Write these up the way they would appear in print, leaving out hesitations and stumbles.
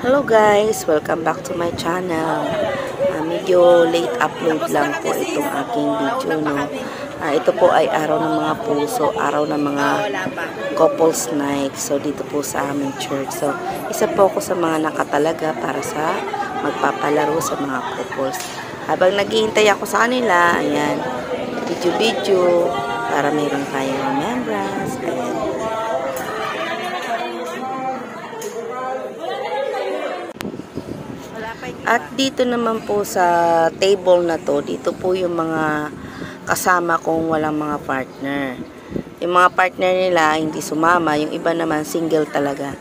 Hello guys! Welcome back to my channel. Medyo late upload lang po itong aking video, no? Ito po ay araw ng mga puso, araw ng mga couples night. So, dito po sa aming church. So, isa po ako sa mga nakatalaga para sa magpapalaro sa mga couples. Habang naghihintay ako sa kanila, ayan, video-video para mayroon tayong remembrance. Ayan. At dito naman po sa table na to, dito po yung mga kasama kong walang mga partner. Yung mga partner nila hindi sumama, yung iba naman single talaga.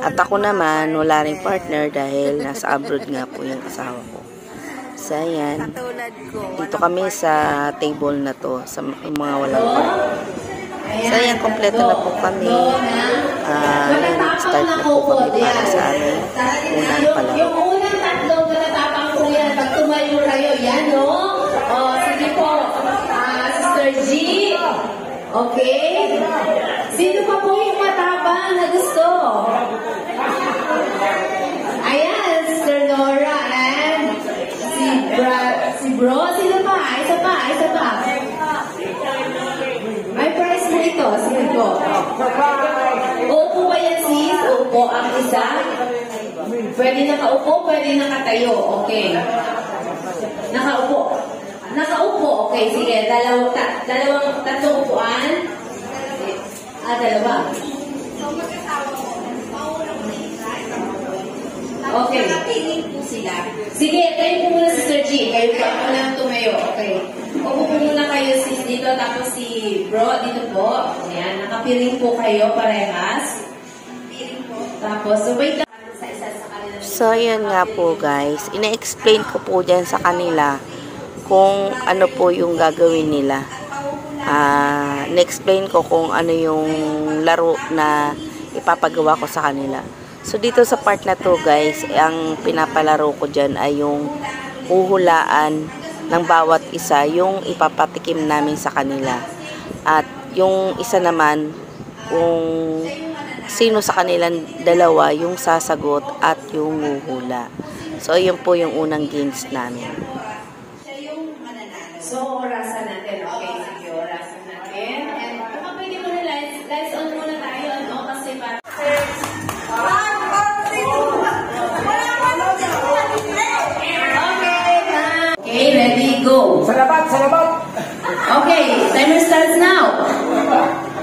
At ako naman wala ring partner dahil nasa abroad nga po yung asawa ko. So ayan, dito kami sa table na to, sa mga walang partner. So ayan, kompleto na po kami. Start na po kami para sa aming unang palaro. Pag tumayo kayo, yan, no? O, sige po. Sister G. Okay? Sino pa po yung matapang na gusto? Ayan, Sister Nora and si Bro. Sino pa? Isa pa. May prize mo ito. Sige po. Uupo ba yan, sis? Uupo ang isa. Pwede nakaupo, pwede nakatayo. Okay. Nakaupo. Okay, sige. Tatlong upuan. Dalawa. Okay. Sige, kayo po muna, Sister G. Kayo po ako lang tumayo. Okay. Upo po muna kayo, sis, dito. Tapos si Bro, dito po. Ayan, nakapiling po kayo parehas. Tapos, so wait lang. So, ayan nga po guys. Ina-explain ko po dyan sa kanila kung ano po yung gagawin nila. Na-explain ko kung ano yung laro na ipapagawa ko sa kanila. So, dito sa part na to guys, ang pinapalaro ko dyan ay yung huhulaan ng bawat isa, yung ipapatikim namin sa kanila. At yung isa naman, kung sino sa kanilang dalawa yung sasagot at yung huhula. So, yun po yung unang games namin. So, orasan natin. Okay, sige, orasan natin. And kung pwede mo na lights on muna tayo, ano, kasi para... Okay, ready, go. Salamat! Okay, timer starts now.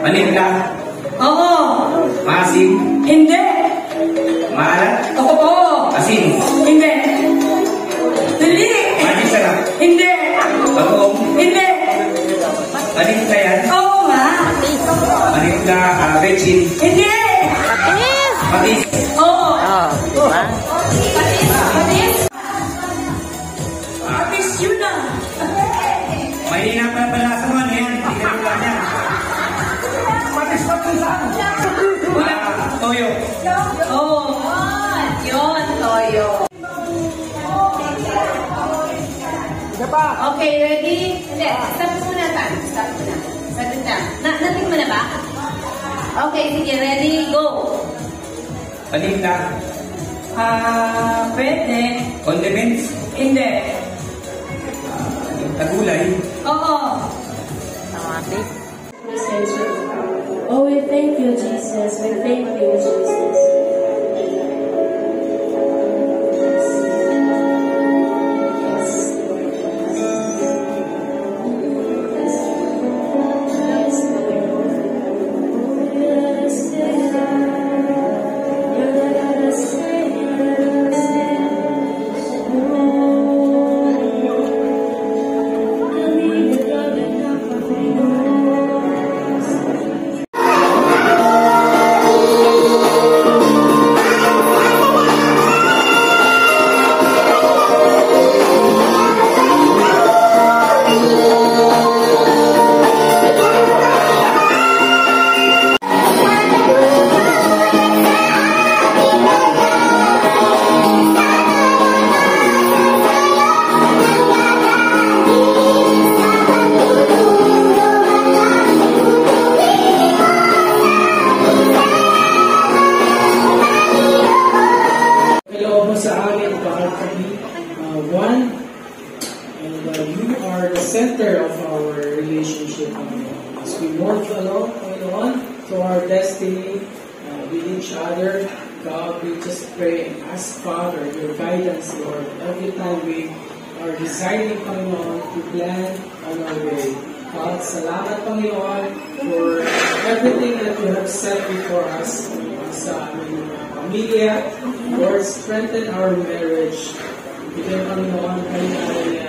Manipla. Oo. Maasim. Hindi. Maalat. Oo. Asin. Hindi. Dali. Manisarap. Hindi. Bagoong. Hindi. Manipla yan. Oo nga. Manipla, bechin. Hindi. Patis. Oo. Diba? Patis. Patis yun na. Mahina pa pala sa mga yan. Hindi ka nila yan. Patis. Wala. Toyo. Oo. Yun, toyo. Okay, ready? Hindi, stop muna ta. Stop muna. Saglit na. Nating mo na ba? Okay, sige, ready, go. Manipla. Pwede. Condiments. Hindi. Tagulay. Oo. Oh, we thank you, Jesus. We thank you, Jesus. center of our relationship, Panginoon. As we move along, Panginoon, to our destiny with each other, God, we just pray and ask, Father, your guidance, Lord, every time we are deciding, Panginoon, to plan on our way. God, salamat, Panginoon, for everything that you have set before us sa aming pamilya. Lord, strengthen our marriage. Bigyan, Panginoon, kami ay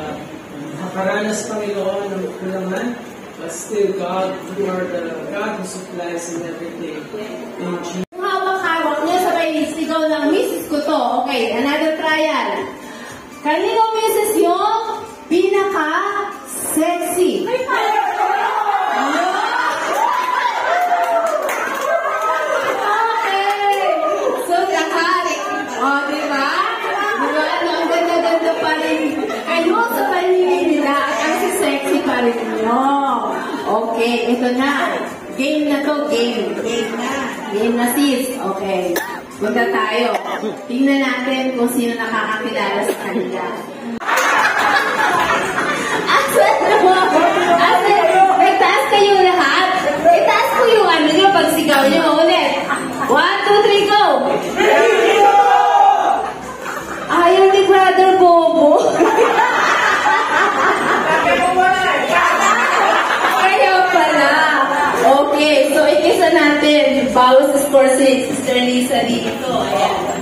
nakaranas, Panginoon, ng kulangan. But still, God, you are the God who supplies in everything. In Jesus. Kung hawak-hawak niyo, sabay sigaw ng misis ko to. Okay, another trial. Kanino misis yung pinaka-sexy? Okay, ito na. Game na to, game. Game na. Game na, sis. Okay. Punta tayo. Tingnan natin kung sino nakakakilala sa kanila. Asan mo? Asan? Nagtaas kayo lahat? Itaas ko yung ano nyo pag sigaw nyo. Ulit. 1, 2, 3, go! Ayaw ni Brother Bobo. Okay, so ikisa natin. Bawas score si Sister Lisa dito. Ayan.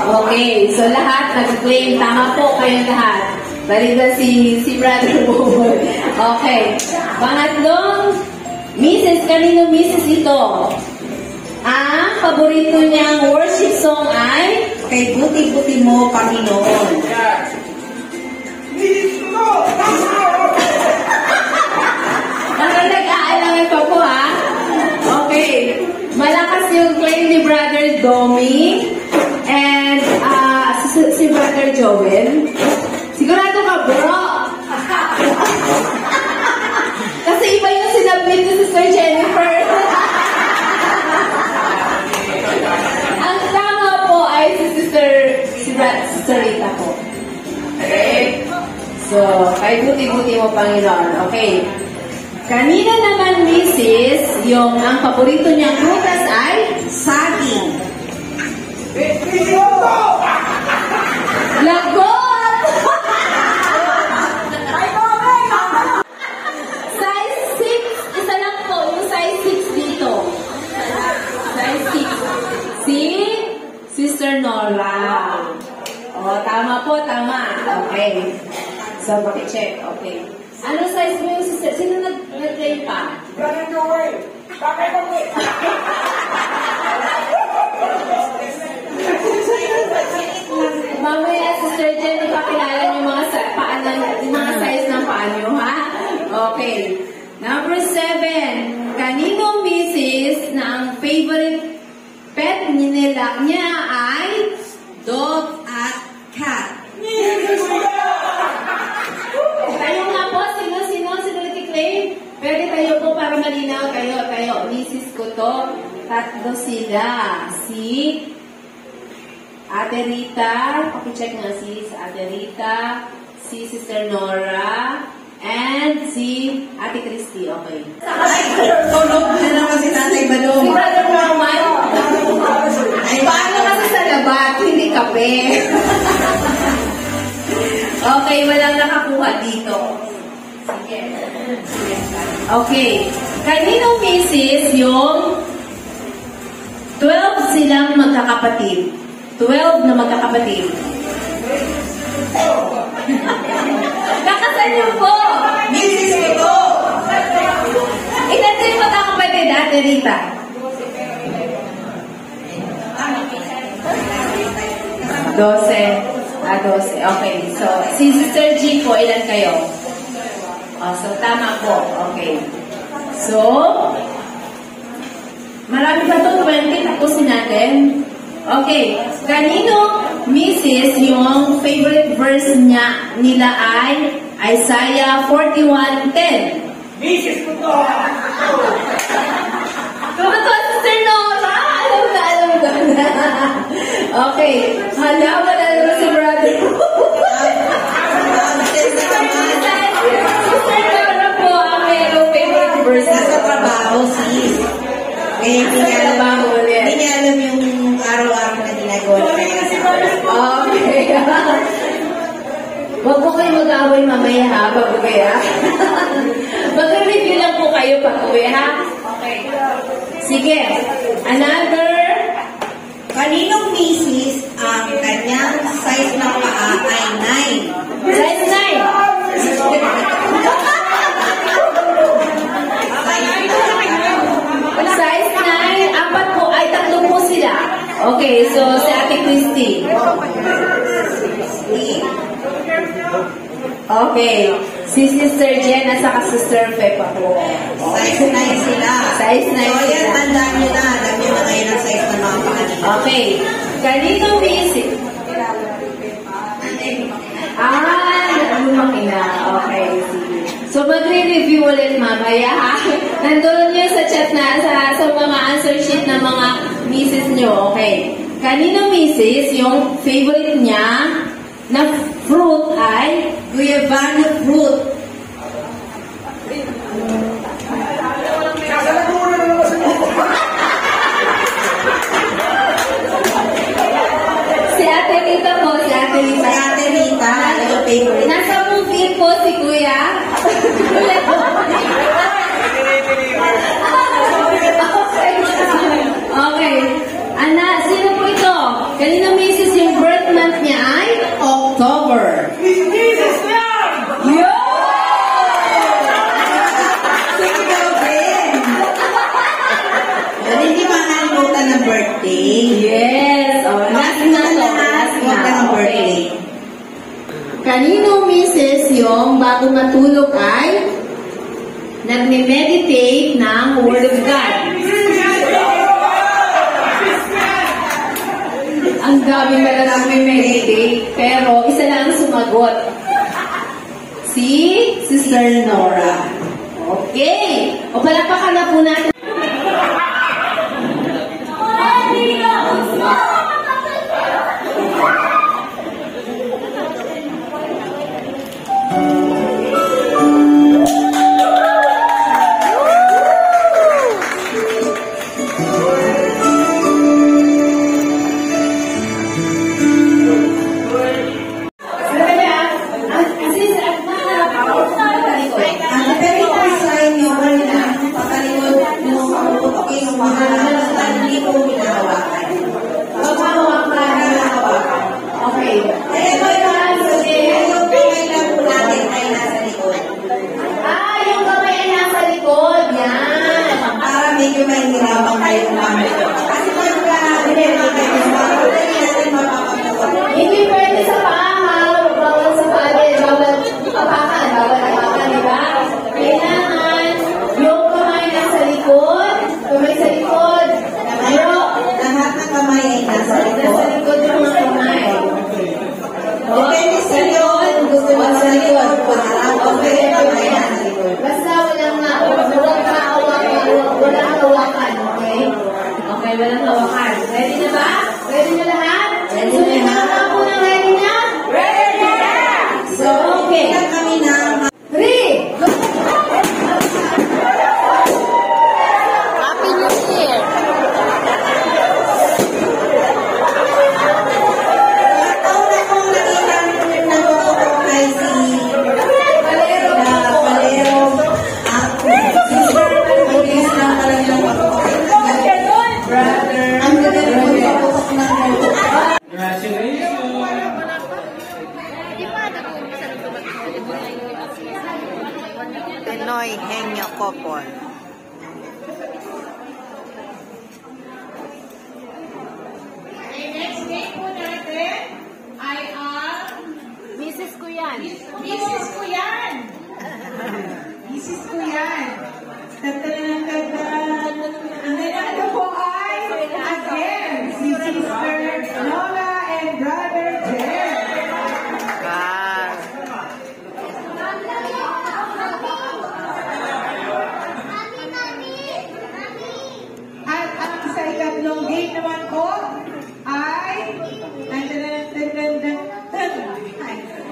Okay, so lahat nag-claim. Tama po kayo lahat. Balikan si Brother Bobo. Okay. Pangatlong, Mrs. Kanino Mrs. ito? Ang paborito niyang worship song ay Kay Buti-Buti Mo, Panginoon. Nag-aalangan pa po, ha? Okay. Malakas yung claim ni Brother Domi and si Brother Joel. Sigurado ka, bro? Kasi iba yung sinabit ni Sister Jennifer. Ang tama po ay si Sister Rita po. Okay? So, kay buti-buti mo, Panginoon. Okay. Kanina naman, Mrs., yung ang paborito niyang prutas ay saging. Lagot! Size 6, isa lang po, yung size 6 dito. Size 6. Si Sister Nora. O, tama po, tama. Okay. So, paki-check. Okay. Ano size mo yung sister? Sino nag-claim pa? Brother Joel! Bakit mo po? Mamaya, Sister Jen, ipakilala niyo yung mga size ng paa niyo, ha? Okay. Number 7. Kanino Mrs. na ang favorite pet niya ay dog at cat? Tayo nga po, sino nag-claim? Pwede tayo po para malinaw tayo. Misis ko to, tatlo sila. Si Ate Rita, pakicheck nga si Ate Rita, si Sister Nora, and si Ate Christy. Okay. Tulog na naman si Tatay Balong. Si Brother Norman. Ay, paano kasi sa labat, hindi kape. Okay, walang nakakuha dito. Sige. Okay. Kanino Mrs. yung 12 silang magkakapatid? 12 na magkakapatid. Nakasal niyo po! Mrs. ito! Ilan sila magkakapatid, Ate Rita? 12. 12. Okay. So, si Sister G po, ilan kayo? So, tama po. Okay. So, marami ba ito? 20? Tapusin natin. Okay. Kanino, Mrs., yung favorite verse nila ay Isaiah 41:10. Mrs. ko to! Tumatawa, Sister Nora! Alam ko na. Okay. Hala, wala naman si Brother. mag-away mamaya ha, pag-uwi ha. Mag-review lang po kayo pag-uwi ha. Okay. Sige. Another. Kaninong misis ang kanyang size ng paa ay 9? Size 9. Size 9. Apat po ay 3 po sila. Okay, so si Ate Christy. Okay. Si Sister Jen at saka Sister Pepa po. Size 9 sila. Size 9 So, yan, sila. tandaan nyo na. Alam nyo na ngayon ang size ng mga paa nila. Okay. Kanino misis? Lumaki na. Okay, sige. So, magre-review ulit mamaya, ha? Nandun nyo sa chat na, sa mga answer sheet ng mga misis nyo. Okay. Kanino misis, yung favorite niya na fruit ay Guayabano fruit. si Ate Rita po, si Ate Rita. Si Ate Rita, yung favorite. Nasa movie po si Kuya. Okay. Ana, sino po ito? Kanina misis yung birth month niya ay October. Jesus yan! Yo! Ikaw din. Pero hindi makalimutan ng birthday. Yes. Oh, last na to. Last Huwag ka na. ng birthday. Kanino misis yung bago matulog ay nagme-meditate ng Word of God. Ang dami pala nagme-meditate, pero isa lang ang sumagot. Si Sister Nora. Okay. O palapakan na po natin. Ang very first sign nyo, wala patalikod yung okay, yung mga hindi ko hinahawakan. Okay. Ito yung kailan po natin ay nasa likod. Yung kamay ay nasa likod. Yan. Para medyo mahihirapan kayo kumamit. Kasi pag hinirma kayo sa mga hindi natin mapapagawa. Hindi pwede sa paa. Bawal sa paa. Bawal apakan. Bawal apakan, di ba? Kailangan yung kamay nasa likod. Kamay sa likod. Pero, Lahat ng kamay ay nasa nasa likod. likod yung mga kamay. Depende sa iyo kung gusto mo sa likod. Kung harap o pwede kamay nasa likod. Basta walang hawakan, okay? Okay, walang hawakan. Ready na ba? Ready na lahat? Ready So, na lahat. mga po na ready na? Ready na! So, okay. Kaya kami na 3, go! Happy New Year! taon na kong nakita nagtutok kay si Valero. Sister, mag-is lang talaga ng brother. Ang ganda ng pagtutok ng Congratulations! Pinoy Henyo Couple. Next game po natin ay ang Mrs. Kuyan. Mrs. Kuyan! Mrs. Kuyan. Tatanang-tatan. Ang nanalo po ay again si Sister Lola and Brother Jeff. Wow. At ang sa ikatlong game naman po ay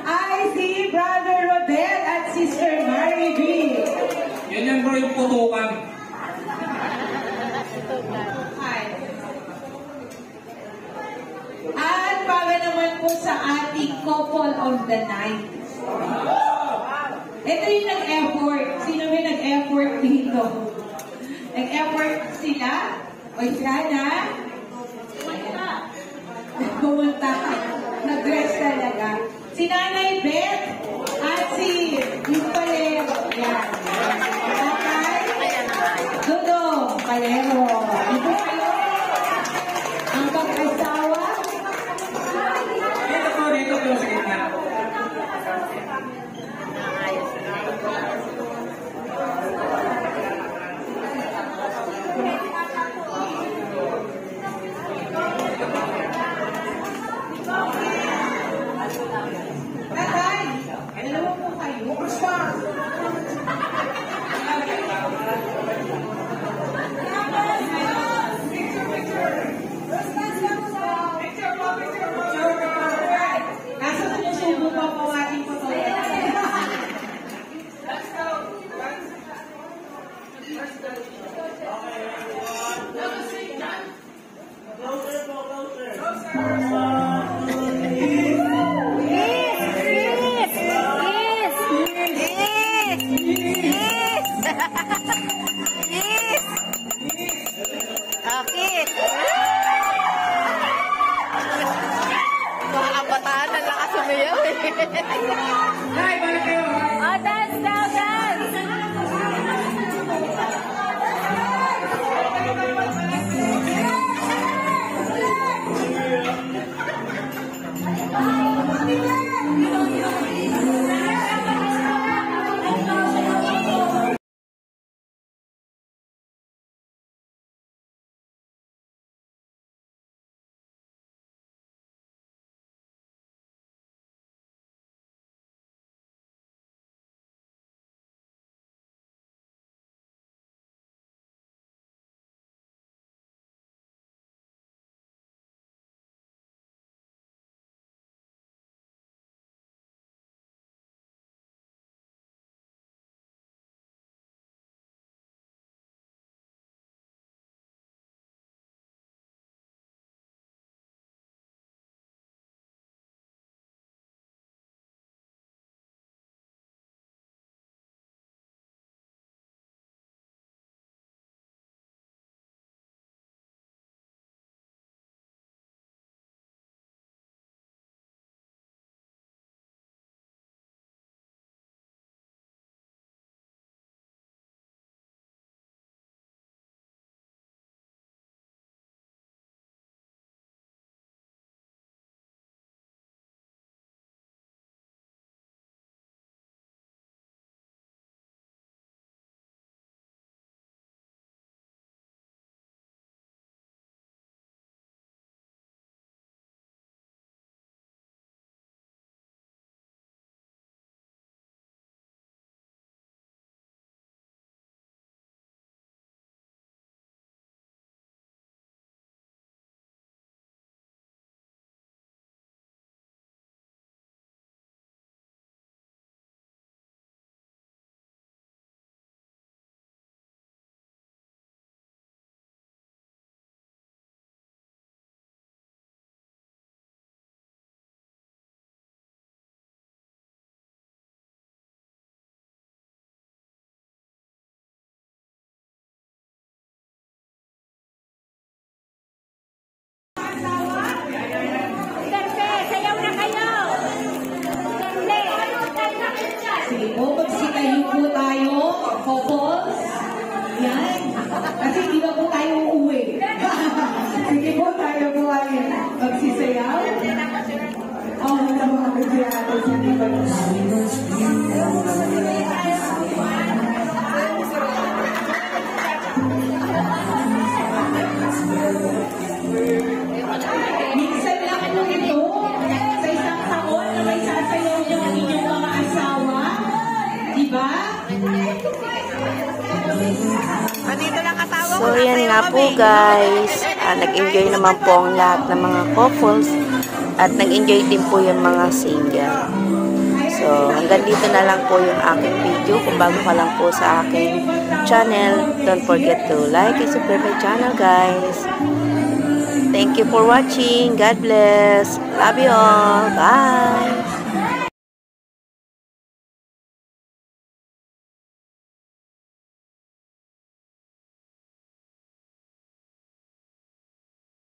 ay si Brother Rodel at Sister Mary B. Yan yan bro yung putukan. At para naman po sa ating couple of the night. Ito yung nag-effort. Sino may nag-effort dito? Nag-effort sila? O siya na? Pumunta. Nag-dress talaga. Si Nanay Beth at si Miss Palero. Yan. Dudong Palero. Ito kayo? Ang pag-asawa? Dito po sa gitna. Tatay, dalawa po kayo. Kaso sinusubo pa po ating photographer. Okay. Mga kabataan na lakas sumayaw eh. Nay, balik kayo. Oh, dance now, dance! Sige po, magsitayo po tayo, couples. Yan. Kasi hindi na po tayo uuwi. Sige po, tayo po ay magsisayaw. Oh, mga mga magsiyato. Sige po. Minsan lang po ito, sa isang taon na may sasayaw niyo ang inyong mga asawa. Diba? So, yan nga po guys. Nag-enjoy naman po ang lahat ng mga couples. At nag-enjoy din po yung mga single. So, hanggang dito na lang po yung aking video. Kung bago ka lang po sa aking channel, don't forget to like and subscribe my channel guys. Thank you for watching. God bless. Love you all. Bye.